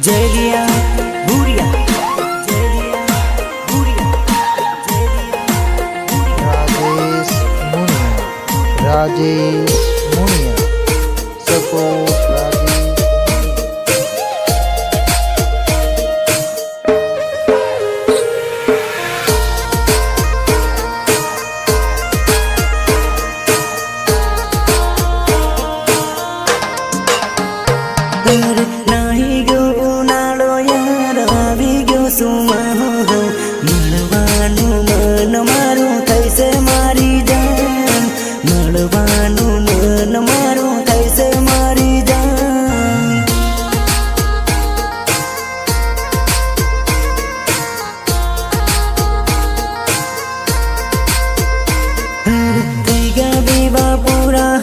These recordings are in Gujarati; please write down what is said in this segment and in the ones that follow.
जलिया भूरिया जलिया भूरिया राजेश मुनिया राजेश मुनिया सपोर्ट राजेश नाही गो उनाळो यार આવી ગયો સુમા મળવાનું મન મારું થઈશે મારી જાન મળવાનું મન મારું થઈશે મારી જાન થઈ ગયા વિવા પૂરા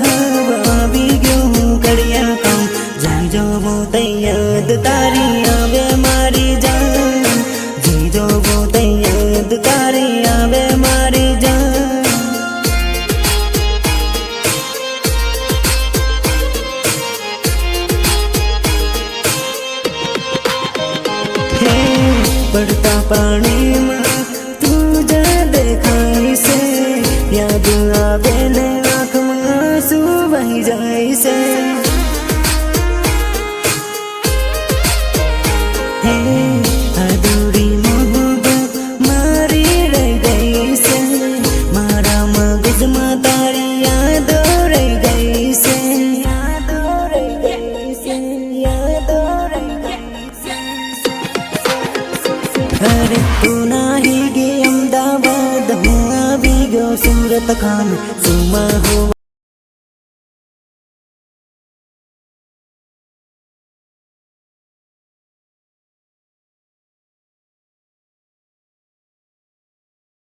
આવી ગયું કડિયા કામ જાઈ જોવો તૈયાદ તારી આવે મારી જાન જી જોવો તૈયાદ તારી આવે મારી જાન હે પડતા પાણીમાં તું જ દેખાય છે યાદ આવે ને આંખમાં આંસુ વહી જાય છે અધૂરી મોહબ્બત મારી રહી ગઈ છે મારા મગજમાં તારી યાદો રહી ગઈ છે યાદો રહી ગઈ છે યાદો રહી ગઈ છે અરે તું નાહી ગઈ અમદાવાદ હું આવી ગયો સુરત ખાન સુમા હું